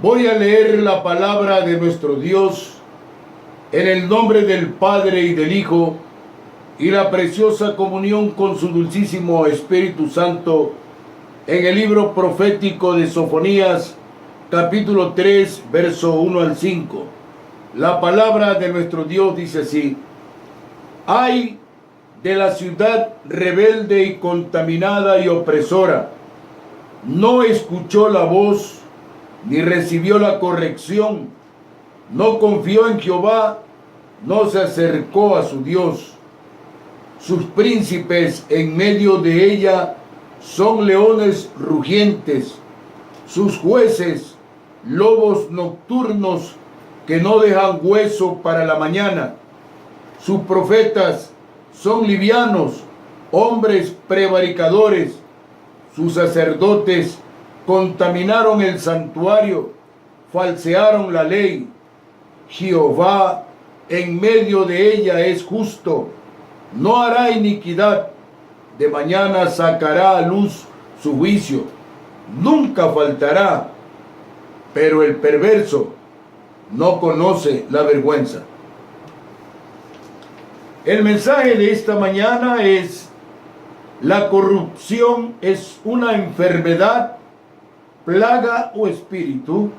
Voy a leer la palabra de nuestro Dios en el nombre del Padre y del Hijo y la preciosa comunión con su dulcísimo Espíritu Santo en el libro profético de Sofonías, capítulo 3, verso 1 al 5. La palabra de nuestro Dios dice así: ¡ay de la ciudad rebelde y contaminada y opresora! No escuchó la voz ni recibió la corrección, no confió en Jehová, no se acercó a su Dios. Sus príncipes en medio de ella son leones rugientes, sus jueces lobos nocturnos que no dejan hueso para la mañana. Sus profetas son livianos, hombres prevaricadores. Sus sacerdotes contaminaron el santuario, falsearon la ley. Jehová en medio de ella es justo, no hará iniquidad. De mañana sacará a luz su juicio, nunca faltará, pero el perverso no conoce la vergüenza. El mensaje de esta mañana es: la corrupción es una enfermedad, plaga o espíritu.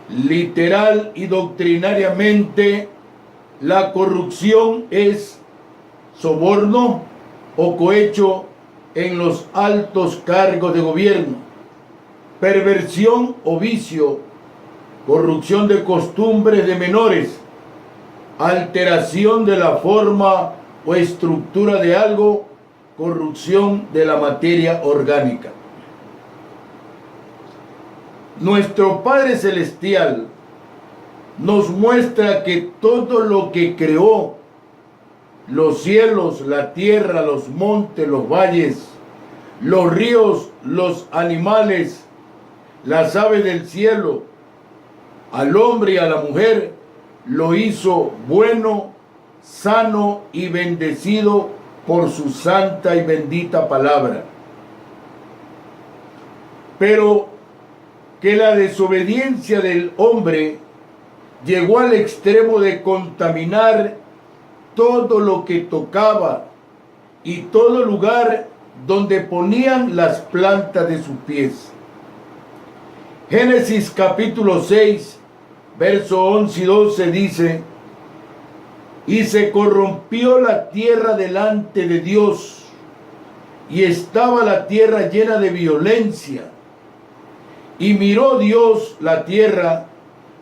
Literal y doctrinariamente, la corrupción es soborno o cohecho en los altos cargos de gobierno, perversión o vicio, corrupción de costumbres de menores, alteración de la forma o estructura de algo, corrupción de la materia orgánica. Nuestro Padre Celestial nos muestra que todo lo que creó, los cielos, la tierra, los montes, los valles, los ríos, los animales, las aves del cielo, al hombre y a la mujer, lo hizo bueno, sano y bendecido por su santa y bendita palabra. Pero que la desobediencia del hombre llegó al extremo de contaminar todo lo que tocaba y todo lugar donde ponían las plantas de sus pies. Génesis capítulo 6, verso 11 y 12 dice: y se corrompió la tierra delante de Dios, y estaba la tierra llena de violencia. Y miró Dios la tierra,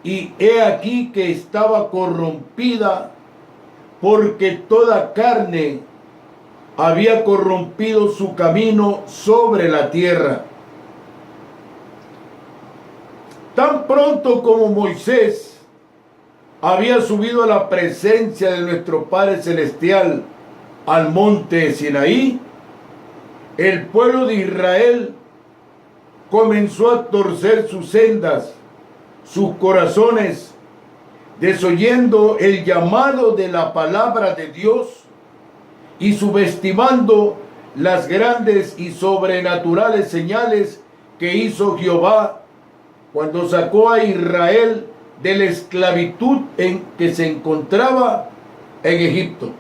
y he aquí que estaba corrompida, porque toda carne había corrompido su camino sobre la tierra. Tan pronto como Moisés había subido a la presencia de nuestro Padre Celestial al monte Sinaí, el pueblo de Israel comenzó a torcer sus sendas, sus corazones, desoyendo el llamado de la palabra de Dios y subestimando las grandes y sobrenaturales señales que hizo Jehová cuando sacó a Israel de la esclavitud en que se encontraba en Egipto.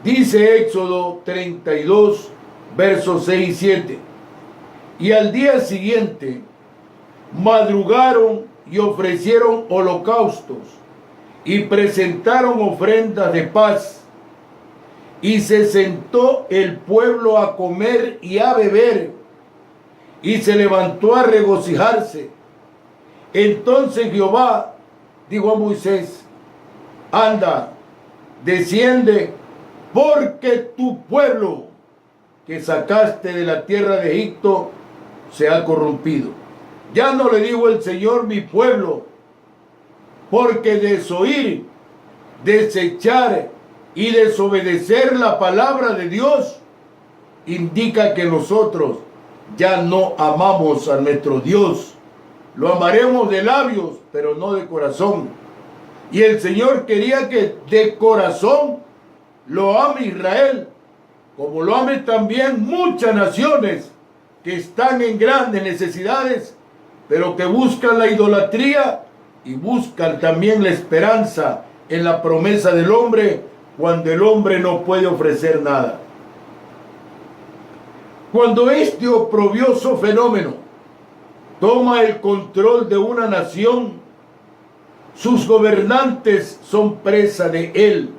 Dice Éxodo 32, versos 6 y 7. Y al día siguiente madrugaron y ofrecieron holocaustos y presentaron ofrendas de paz. Y se sentó el pueblo a comer y a beber, y se levantó a regocijarse. Entonces Jehová dijo a Moisés: anda, desciende, porque tu pueblo que sacaste de la tierra de Egipto se ha corrompido. Ya no le digo el Señor mi pueblo, porque desoír, desechar y desobedecer la palabra de Dios indica que nosotros ya no amamos a nuestro Dios. Lo amaremos de labios, pero no de corazón. Y el Señor quería que de corazón lo ame Israel, como lo amen también muchas naciones que están en grandes necesidades pero que buscan la idolatría y buscan también la esperanza en la promesa del hombre cuando el hombre no puede ofrecer nada. Cuando este oprobioso fenómeno toma el control de una nación, sus gobernantes son presa de él,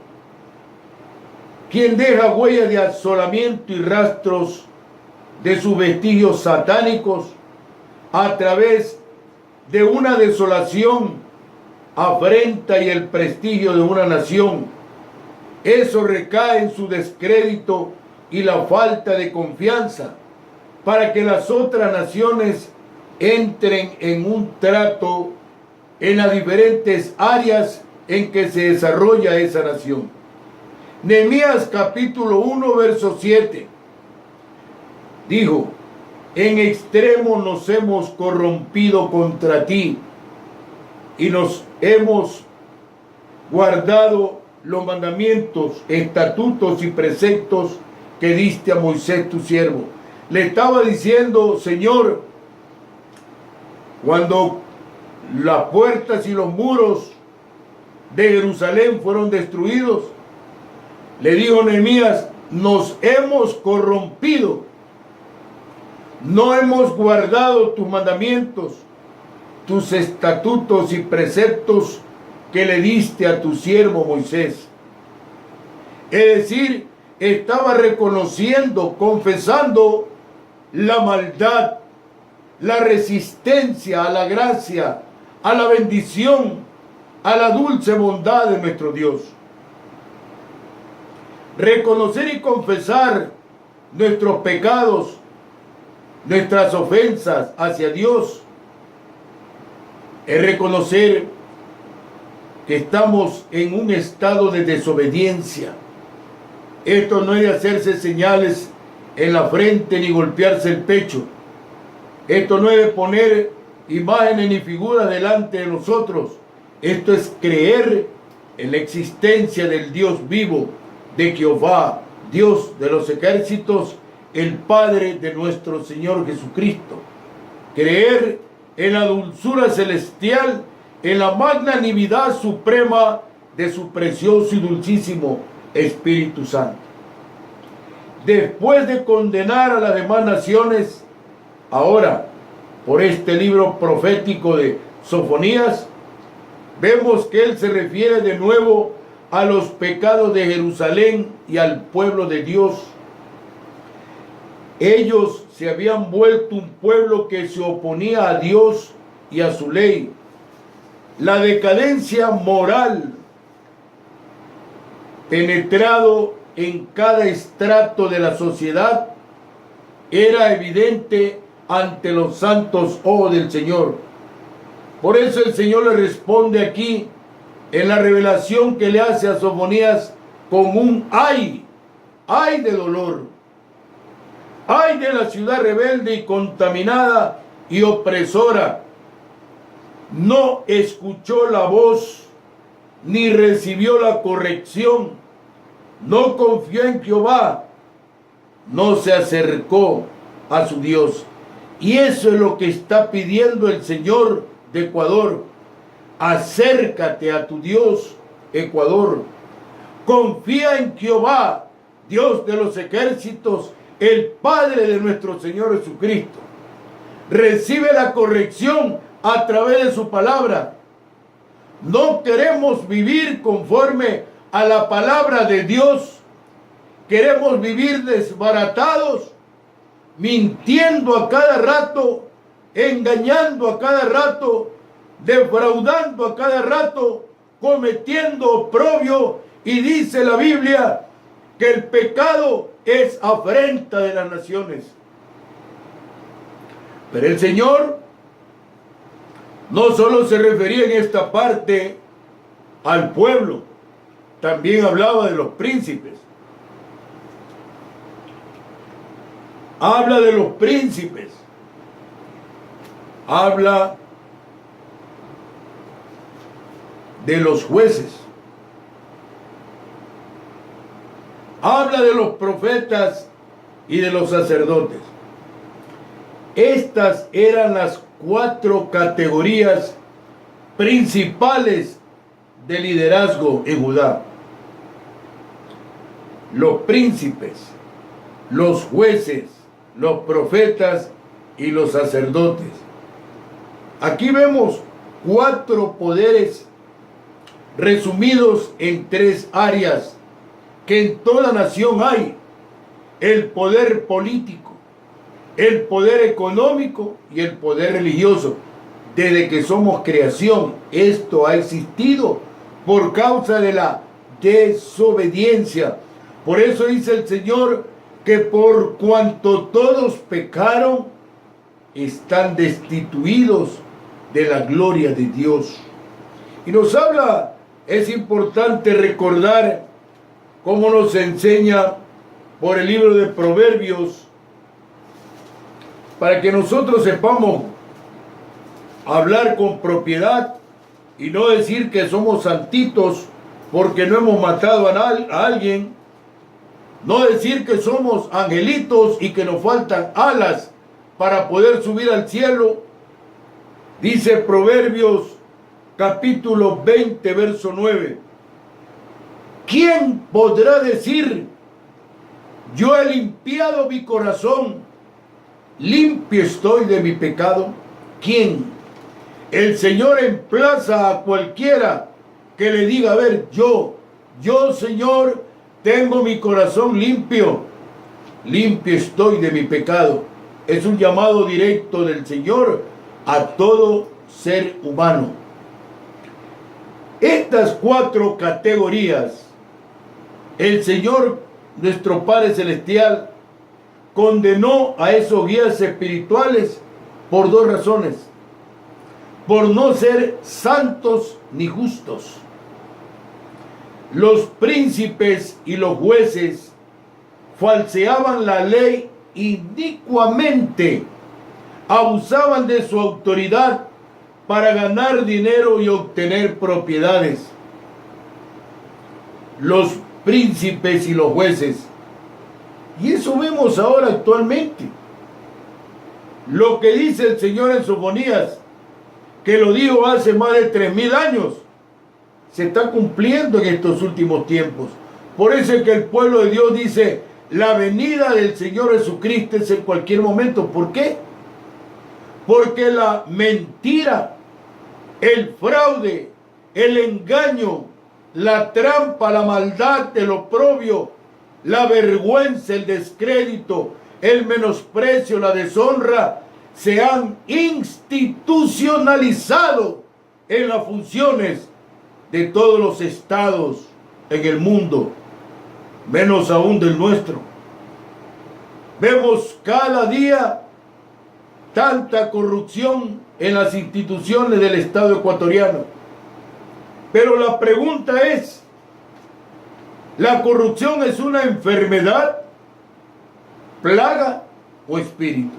quien deja huella de asolamiento y rastros de sus vestigios satánicos a través de una desolación, afrenta y el prestigio de una nación. Eso recae en su descrédito y la falta de confianza para que las otras naciones entren en un trato en las diferentes áreas en que se desarrolla esa nación. Nehemías capítulo 1 verso 7 dijo: en extremo nos hemos corrompido contra ti y nos hemos guardado los mandamientos, estatutos y preceptos que diste a Moisés tu siervo. Le estaba diciendo: Señor, cuando las puertas y los muros de Jerusalén fueron destruidos, le dijo Nehemías: nos hemos corrompido, no hemos guardado tus mandamientos, tus estatutos y preceptos que le diste a tu siervo Moisés. Es decir, estaba reconociendo, confesando la maldad, la resistencia a la gracia, a la bendición, a la dulce bondad de nuestro Dios. Reconocer y confesar nuestros pecados, nuestras ofensas hacia Dios, es reconocer que estamos en un estado de desobediencia. Esto no es de hacerse señales en la frente ni golpearse el pecho. Esto no es de poner imágenes ni figuras delante de nosotros. Esto es creer en la existencia del Dios vivo, de Jehová, Dios de los ejércitos, el Padre de nuestro Señor Jesucristo. Creer en la dulzura celestial, en la magnanimidad suprema de su precioso y dulcísimo Espíritu Santo. Después de condenar a las demás naciones, ahora, por este libro profético de Sofonías, vemos que él se refiere de nuevo a los pecados de Jerusalén y al pueblo de Dios. Ellos se habían vuelto un pueblo que se oponía a Dios y a su ley. La decadencia moral penetrado en cada estrato de la sociedad era evidente ante los santos ojos del Señor. Por eso el Señor le responde aquí en la revelación que le hace a Sofonías con un ay de dolor, ay de la ciudad rebelde y contaminada y opresora. No escuchó la voz ni recibió la corrección, no confió en Jehová, no se acercó a su Dios. Y eso es lo que está pidiendo el Señor de Ecuador. Acércate a tu Dios, Ecuador. Confía en Jehová, Dios de los ejércitos, el Padre de nuestro Señor Jesucristo. Recibe la corrección a través de su palabra. No queremos vivir conforme a la palabra de Dios. Queremos vivir desbaratados, mintiendo a cada rato, engañando a cada rato, defraudando a cada rato, cometiendo oprobio. Y dice la Biblia que el pecado es afrenta de las naciones. Pero el Señor no solo se refería en esta parte al pueblo, también hablaba de los príncipes. Habla de los príncipes. Habla de los jueces. Habla de los profetas y de los sacerdotes. Estas eran las 4 categorías principales de liderazgo en Judá: los príncipes, los jueces, los profetas y los sacerdotes. Aquí vemos 4 poderes resumidos en 3 áreas que en toda nación hay: el poder político, el poder económico y el poder religioso. Desde que somos creación, esto ha existido por causa de la desobediencia. Por eso dice el Señor que por cuanto todos pecaron, están destituidos de la gloria de Dios. Y nos habla, es importante recordar cómo nos enseña por el libro de Proverbios, para que nosotros sepamos hablar con propiedad y no decir que somos santitos porque no hemos matado a alguien, no decir que somos angelitos y que nos faltan alas para poder subir al cielo. Dice Proverbios capítulo 20, verso 9: ¿quién podrá decir, yo he limpiado mi corazón, limpio estoy de mi pecado? ¿Quién? El Señor emplaza a cualquiera que le diga, a ver, yo Señor, tengo mi corazón limpio, limpio estoy de mi pecado. Es un llamado directo del Señor a todo ser humano. Estas 4 categorías, el Señor, nuestro Padre Celestial, condenó a esos guías espirituales por 2 razones: por no ser santos ni justos. Los príncipes y los jueces falseaban la ley inicuamente, abusaban de su autoridad para ganar dinero y obtener propiedades. Los príncipes y los jueces, y eso vemos ahora actualmente. Lo que dice el Señor en Sofonías, que lo dijo hace más de 3000 años, se está cumpliendo en estos últimos tiempos. Por eso es que el pueblo de Dios dice, la venida del Señor Jesucristo es en cualquier momento. ¿Por qué? Porque la mentira, el fraude, el engaño, la trampa, la maldad, el oprobio, la vergüenza, el descrédito, el menosprecio, la deshonra, se han institucionalizado en las funciones de todos los estados en el mundo, menos aún del nuestro. Vemos cada día tanta corrupción en las instituciones del Estado ecuatoriano. Pero la pregunta es, ¿la corrupción es una enfermedad, plaga o espíritu?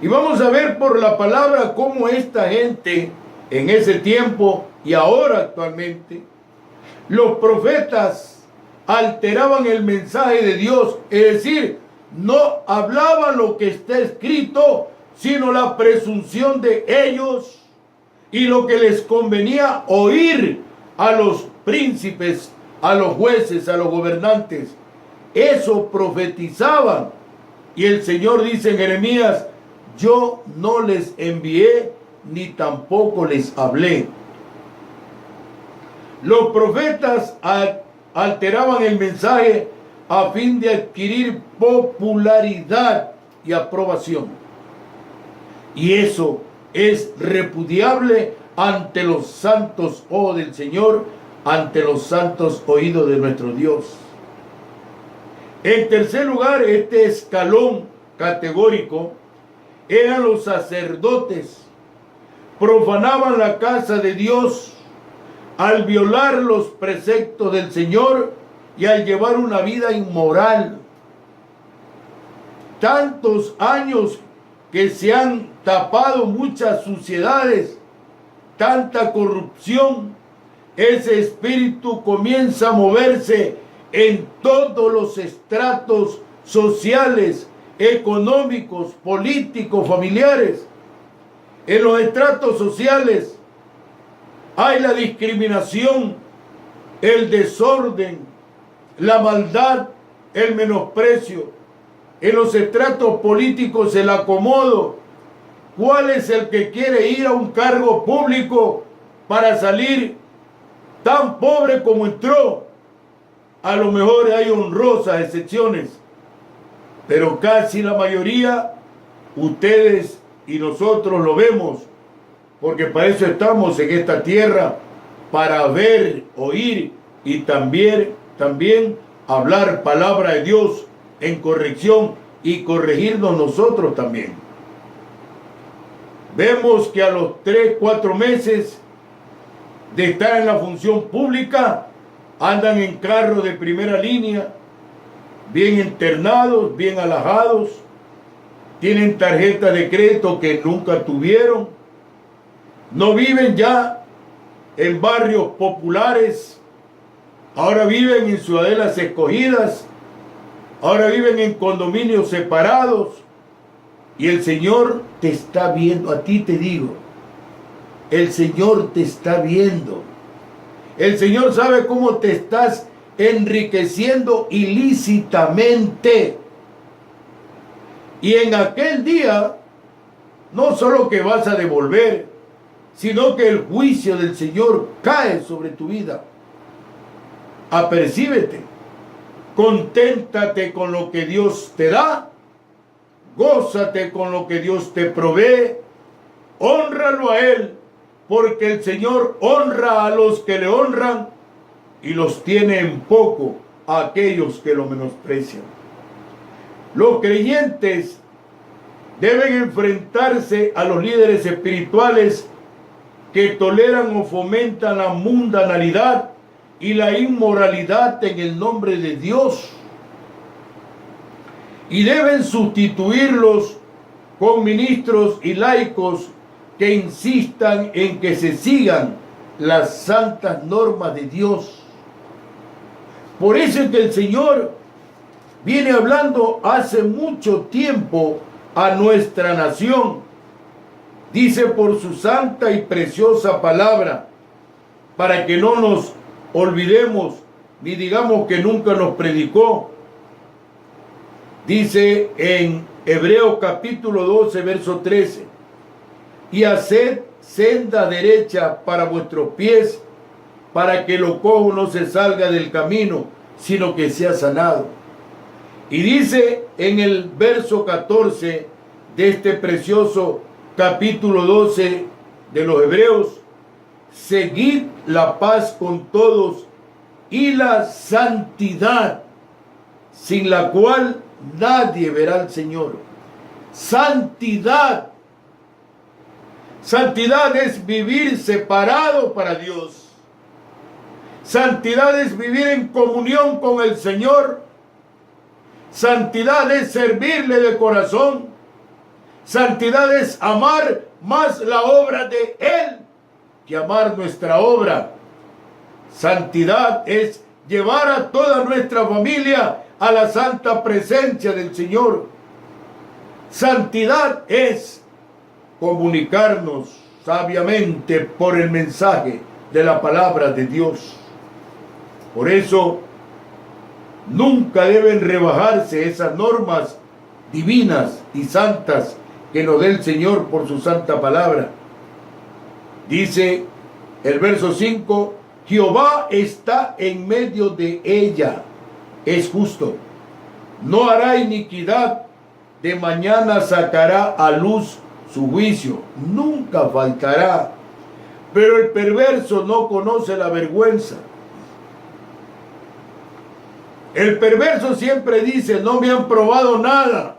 Y vamos a ver por la palabra cómo esta gente en ese tiempo y ahora actualmente, los profetas alteraban el mensaje de Dios, es decir, no hablaban lo que está escrito, sino la presunción de ellos y lo que les convenía oír a los príncipes, a los jueces, a los gobernantes. Eso profetizaban. Y el Señor dice en Jeremías, yo no les envié ni tampoco les hablé. Los profetas alteraban el mensaje a fin de adquirir popularidad y aprobación. Y eso es repudiable ante los santos ojos del Señor, ante los santos oídos de nuestro Dios. En tercer lugar, este escalón categórico eran los sacerdotes. Profanaban la casa de Dios al violar los preceptos del Señor y al llevar una vida inmoral. Tantos años que se han tapado muchas suciedades, tanta corrupción, ese espíritu comienza a moverse en todos los estratos sociales, económicos, políticos, familiares. En los estratos sociales hay la discriminación, el desorden, la maldad, el menosprecio. En los estratos políticos el acomodo. ¿Cuál es el que quiere ir a un cargo público para salir tan pobre como entró? A lo mejor hay honrosas excepciones, pero casi la mayoría, ustedes y nosotros lo vemos, porque para eso estamos en esta tierra, para ver, oír y también hablar palabra de Dios en corrección y corregirnos nosotros también. Vemos que a los 3, 4 meses de estar en la función pública, andan en carros de primera línea, bien internados, bien alajados, tienen tarjetas de crédito que nunca tuvieron, no viven ya en barrios populares, ahora viven en ciudadelas escogidas, ahora viven en condominios separados, y el Señor te está viendo. A ti te digo, el Señor te está viendo. El Señor sabe cómo te estás enriqueciendo ilícitamente. Y en aquel día, no solo que vas a devolver, sino que el juicio del Señor cae sobre tu vida. Apercíbete, conténtate con lo que Dios te da, gózate con lo que Dios te provee, hónralo a Él, porque el Señor honra a los que le honran y los tiene en poco a aquellos que lo menosprecian. Los creyentes deben enfrentarse a los líderes espirituales que toleran o fomentan la mundanalidad y la inmoralidad en el nombre de Dios. Y deben sustituirlos con ministros y laicos que insistan en que se sigan las santas normas de Dios. Por eso es que el Señor viene hablando hace mucho tiempo a nuestra nación. Dice por su santa y preciosa palabra, para que no nos olvidemos ni digamos que nunca nos predicó. Dice en Hebreos capítulo 12, verso 13, y haced senda derecha para vuestros pies, para que lo cojo no se salga del camino, sino que sea sanado. Y dice en el verso 14 de este precioso capítulo 12 de los Hebreos, seguid la paz con todos y la santidad, sin la cual nadie verá al Señor. Santidad. Santidad es vivir separado para Dios. Santidad es vivir en comunión con el Señor. Santidad es servirle de corazón. Santidad es amar más la obra de Él que amar nuestra obra. Santidad es llevar a toda nuestra familia a la santa presencia del Señor. Santidad es comunicarnos sabiamente por el mensaje de la palabra de Dios. Por eso, nunca deben rebajarse esas normas divinas y santas que nos dé el Señor por su santa palabra. Dice el verso 5, Jehová está en medio de ella, es justo, no hará iniquidad, de mañana sacará a luz su juicio, nunca faltará, pero el perverso no conoce la vergüenza. El perverso siempre dice, no me han probado nada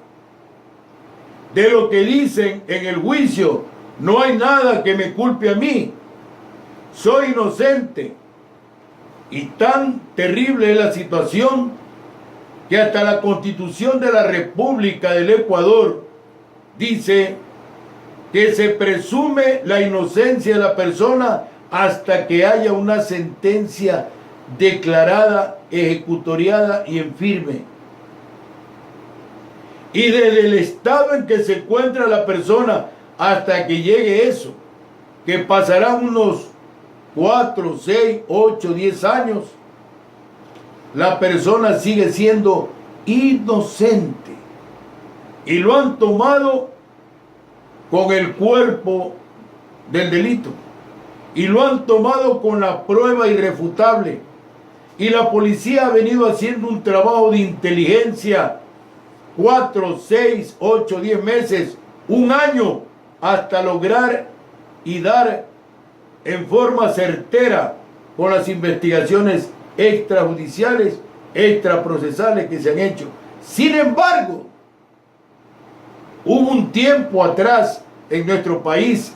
de lo que dicen en el juicio, no hay nada que me culpe a mí, soy inocente. Y tan terrible es la situación que hasta la Constitución de la República del Ecuador dice que se presume la inocencia de la persona hasta que haya una sentencia declarada, ejecutoriada y en firme. y desde el estado en que se encuentra la persona hasta que llegue eso, que pasarán unos 4, 6, 8, 10 años, la persona sigue siendo inocente y lo han tomado con el cuerpo del delito y lo han tomado con la prueba irrefutable, y la policía ha venido haciendo un trabajo de inteligencia 4, 6, 8, 10 meses, un año, hasta lograr y dar en forma certera con las investigaciones extrajudiciales, extraprocesales que se han hecho. Sin embargo, hubo un tiempo atrás en nuestro país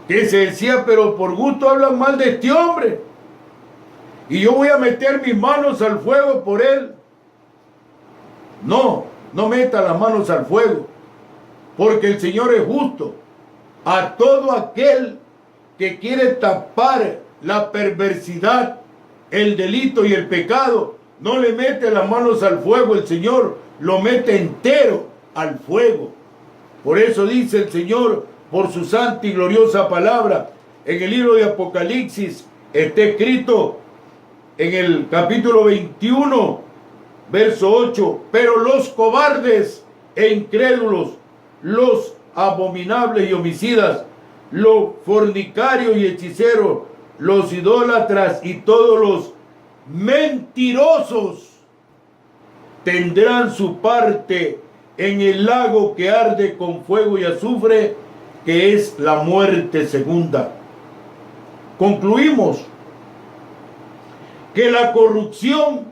que se decía, pero por gusto hablan mal de este hombre y yo voy a meter mis manos al fuego por él. No, no meta las manos al fuego, porque el Señor es justo. A todo aquel que quiere tapar la perversidad, el delito y el pecado, no le mete las manos al fuego. El Señor lo mete entero al fuego. Por eso dice el Señor, por su santa y gloriosa palabra, en el libro de Apocalipsis está escrito en el capítulo 21, verso 8, pero los cobardes e incrédulos, los abominables y homicidas, los fornicarios y hechiceros, los idólatras y todos los mentirosos tendrán su parte en el lago que arde con fuego y azufre, que es la muerte segunda. Concluimos que la corrupción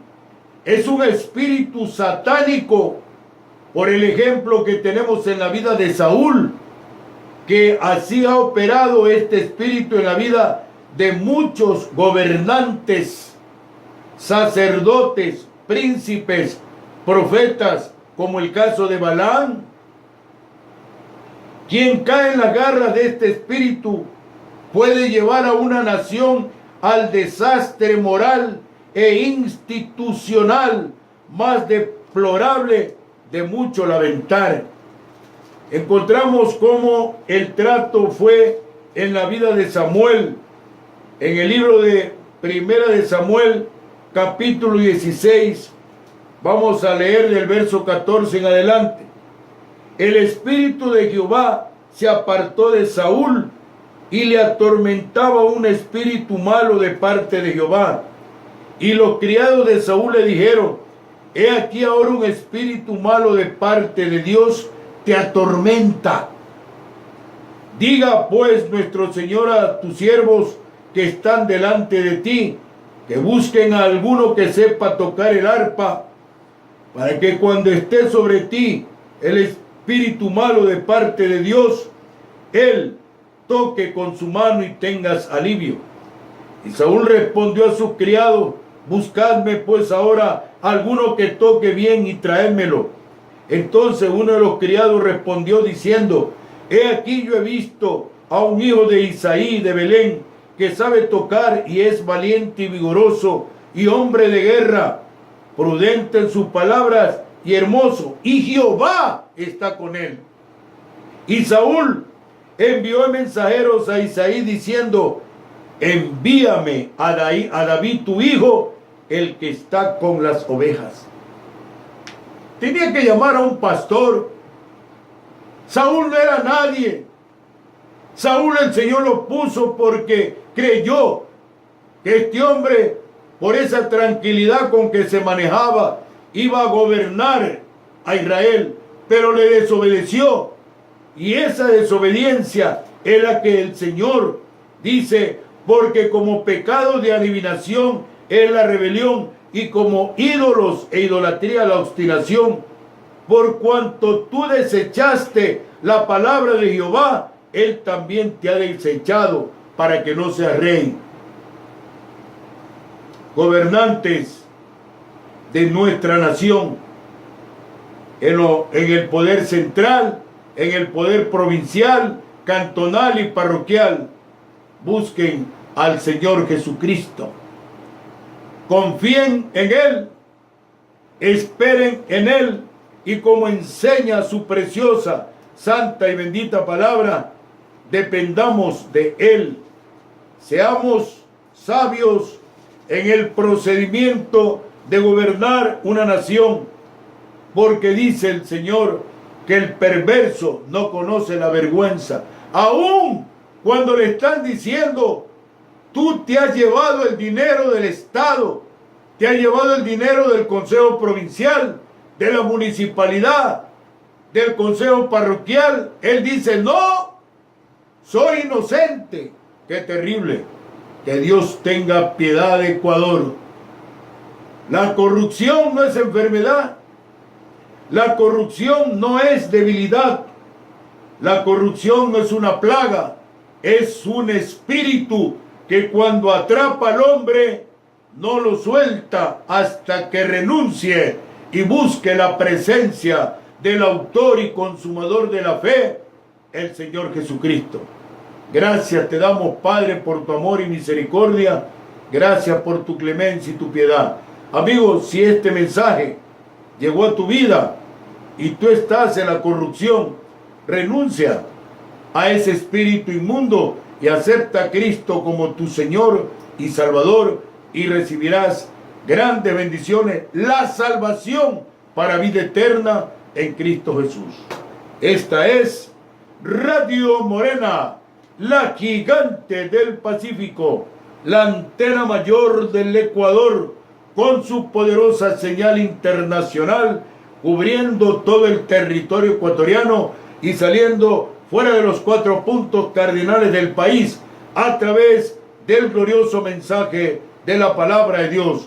es un espíritu satánico, por el ejemplo que tenemos en la vida de Saúl, que así ha operado este espíritu en la vida de muchos gobernantes, sacerdotes, príncipes, profetas, como el caso de Balaam. Quien cae en las garras de este espíritu puede llevar a una nación al desastre moral e institucional más deplorable de mucho lamentar. Encontramos cómo el trato fue en la vida de Samuel, en el libro de Primera de Samuel, capítulo 16, vamos a leer del verso 14 en adelante. El espíritu de Jehová se apartó de Saúl y le atormentaba un espíritu malo de parte de Jehová. Y los criados de Saúl le dijeron: he aquí ahora un espíritu malo de parte de Dios te atormenta. Diga pues nuestro Señor a tus siervos que están delante de ti, que busquen a alguno que sepa tocar el arpa, para que cuando esté sobre ti el espíritu malo de parte de Dios, él toque con su mano y tengas alivio. Y Saúl respondió a sus criados: buscadme pues ahora alguno que toque bien y traédmelo. Entonces uno de los criados respondió diciendo: he aquí yo he visto a un hijo de Isaí de Belén, que sabe tocar y es valiente y vigoroso y hombre de guerra, prudente en sus palabras y hermoso, y Jehová está con él. Y Saúl envió mensajeros a Isaí diciendo: envíame a David tu hijo, el que está con las ovejas. Tenía que llamar a un pastor. Saúl no era nadie. Saúl el Señor lo puso porque creyó que este hombre, por esa tranquilidad con que se manejaba, iba a gobernar a Israel, pero le desobedeció. Y esa desobediencia es la que el Señor dice: porque como pecado de adivinación es la rebelión, y como ídolos e idolatría la obstinación. Por cuanto tú desechaste la palabra de Jehová, él también te ha desechado para que no seas rey. Gobernantes de nuestra nación, en el poder central, en el poder provincial, cantonal y parroquial, busquen al Señor Jesucristo. Confíen en Él, esperen en Él y como enseña su preciosa, santa y bendita palabra, dependamos de Él. Seamos sabios en el procedimiento de gobernar una nación, porque dice el Señor que el perverso no conoce la vergüenza. Aún cuando le están diciendo, tú te has llevado el dinero del Estado, te has llevado el dinero del Consejo Provincial, de la Municipalidad, del Consejo Parroquial, él dice, no, soy inocente. Qué terrible. Que Dios tenga piedad de Ecuador. La corrupción no es enfermedad. La corrupción no es debilidad. La corrupción no es una plaga. Es un espíritu que cuando atrapa al hombre no lo suelta hasta que renuncie y busque la presencia del autor y consumador de la fe, el Señor Jesucristo. Gracias te damos, Padre, por tu amor y misericordia. Gracias por tu clemencia y tu piedad. Amigos, si este mensaje llegó a tu vida y tú estás en la corrupción, renuncia a ese espíritu inmundo y acepta a Cristo como tu Señor y Salvador, y recibirás grandes bendiciones, la salvación para vida eterna en Cristo Jesús. Esta es Radio Morena, la gigante del Pacífico, la antena mayor del Ecuador, con su poderosa señal internacional, cubriendo todo el territorio ecuatoriano y saliendo fuera de los 4 puntos cardinales del país, a través del glorioso mensaje de la palabra de Dios.